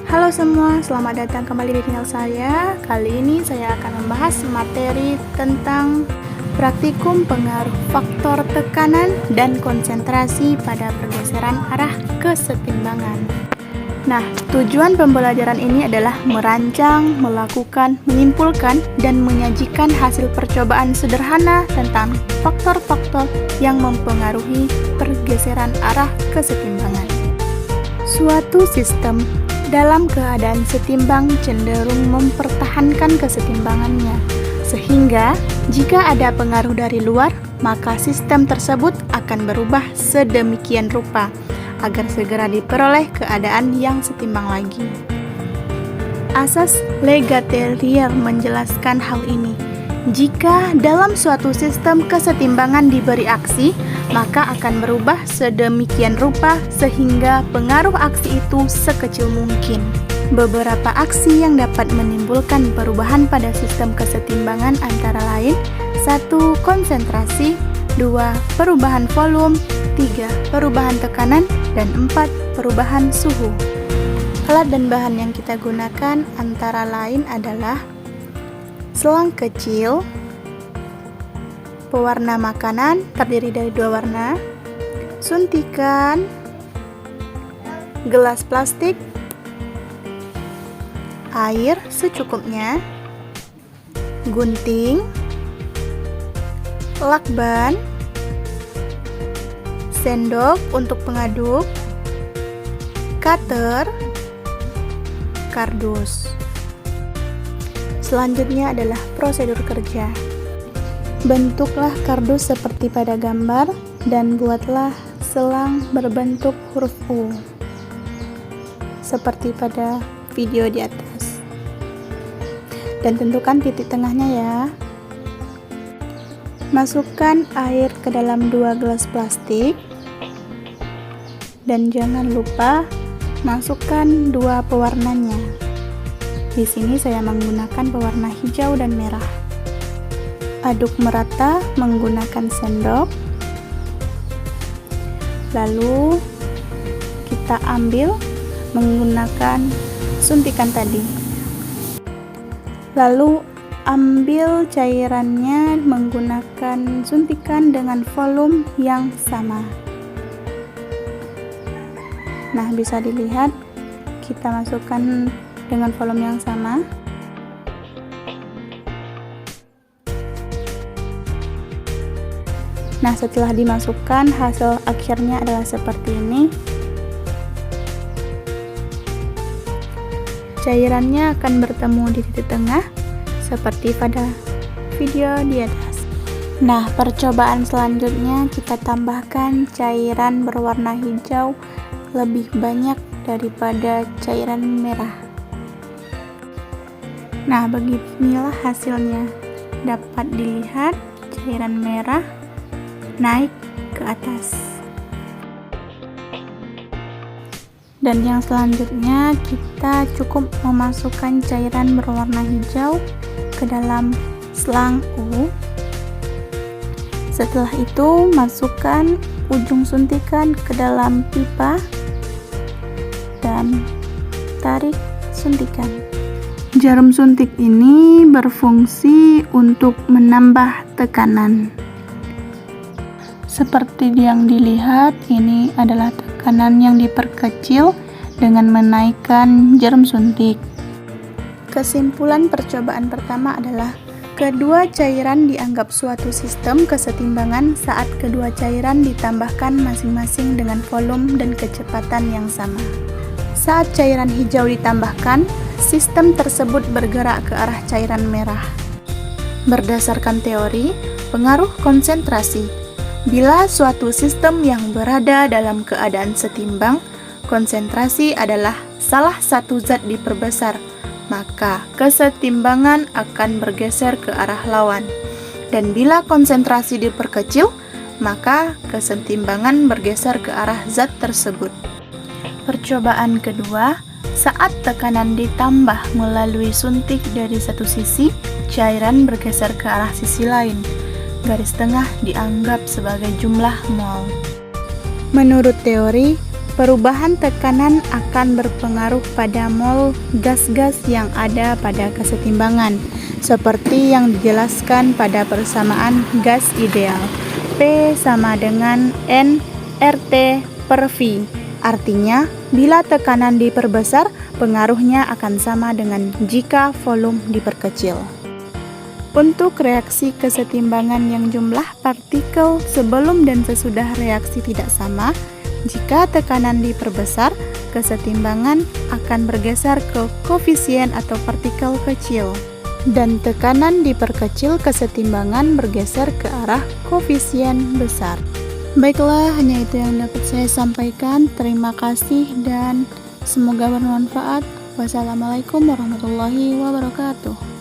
Halo semua, selamat datang kembali di channel saya. Kali ini saya akan membahas materi tentang praktikum pengaruh faktor tekanan dan konsentrasi pada pergeseran arah kesetimbangan. Nah, tujuan pembelajaran ini adalah merancang, melakukan, menyimpulkan, dan menyajikan hasil percobaan sederhana tentang faktor-faktor yang mempengaruhi pergeseran arah kesetimbangan. Suatu sistem dalam keadaan setimbang cenderung mempertahankan kesetimbangannya, sehingga jika ada pengaruh dari luar, maka sistem tersebut akan berubah sedemikian rupa agar segera diperoleh keadaan yang setimbang lagi. Asas Legatellier menjelaskan hal ini. Jika dalam suatu sistem kesetimbangan diberi aksi, maka akan berubah sedemikian rupa sehingga pengaruh aksi itu sekecil mungkin. Beberapa aksi yang dapat menimbulkan perubahan pada sistem kesetimbangan antara lain 1. Konsentrasi 2. Perubahan volume 3. Perubahan tekanan dan 4. Perubahan suhu. Alat dan bahan yang kita gunakan antara lain adalah selang kecil, pewarna makanan terdiri dari 2 warna, suntikan, gelas plastik, air secukupnya, gunting, lakban, sendok untuk pengaduk, cutter, kardus. Selanjutnya adalah prosedur kerja. Bentuklah kardus seperti pada gambar dan buatlah selang berbentuk huruf U seperti pada video di atas. Dan tentukan titik tengahnya ya. Masukkan air ke dalam 2 gelas plastik dan jangan lupa masukkan 2 pewarnanya. Di sini saya menggunakan pewarna hijau dan merah. Aduk merata menggunakan sendok. Lalu kita ambil menggunakan suntikan tadi. Lalu ambil cairannya menggunakan suntikan dengan volume yang sama. Nah, bisa dilihat kita masukkan dengan volume yang sama. Nah, setelah dimasukkan, hasil akhirnya adalah seperti ini. Cairannya akan bertemu di titik tengah seperti pada video di atas. Nah, percobaan selanjutnya kita tambahkan cairan berwarna hijau lebih banyak daripada cairan merah. Nah, beginilah hasilnya. Dapat dilihat cairan merah naik ke atas. Dan yang selanjutnya kita cukup memasukkan cairan berwarna hijau ke dalam selang U. Setelah itu masukkan ujung suntikan ke dalam pipa dan tarik suntikan. Jarum suntik ini berfungsi untuk menambah tekanan. Seperti yang dilihat, ini adalah tekanan yang diperkecil dengan menaikkan jarum suntik. Kesimpulan percobaan pertama adalah kedua cairan dianggap suatu sistem kesetimbangan saat kedua cairan ditambahkan masing-masing dengan volume dan kecepatan yang sama. Saat cairan hijau ditambahkan, sistem tersebut bergerak ke arah cairan merah. Berdasarkan teori pengaruh konsentrasi, bila suatu sistem yang berada dalam keadaan setimbang, konsentrasi adalah salah satu zat diperbesar, maka kesetimbangan akan bergeser ke arah lawan. Dan bila konsentrasi diperkecil, maka kesetimbangan bergeser ke arah zat tersebut. Percobaan kedua, saat tekanan ditambah melalui suntik dari satu sisi, cairan bergeser ke arah sisi lain. Garis tengah dianggap sebagai jumlah mol. Menurut teori, Perubahan tekanan akan berpengaruh pada mol gas-gas yang ada pada kesetimbangan, seperti yang dijelaskan pada persamaan gas ideal. P sama dengan nRT per V. Artinya, bila tekanan diperbesar, pengaruhnya akan sama dengan jika volume diperkecil. Untuk reaksi kesetimbangan yang jumlah partikel sebelum dan sesudah reaksi tidak sama, jika tekanan diperbesar, kesetimbangan akan bergeser ke koefisien atau partikel kecil. Dan tekanan diperkecil, kesetimbangan bergeser ke arah koefisien besar. Baiklah, hanya itu yang dapat saya sampaikan. Terima kasih dan semoga bermanfaat. Wassalamualaikum warahmatullahi wabarakatuh.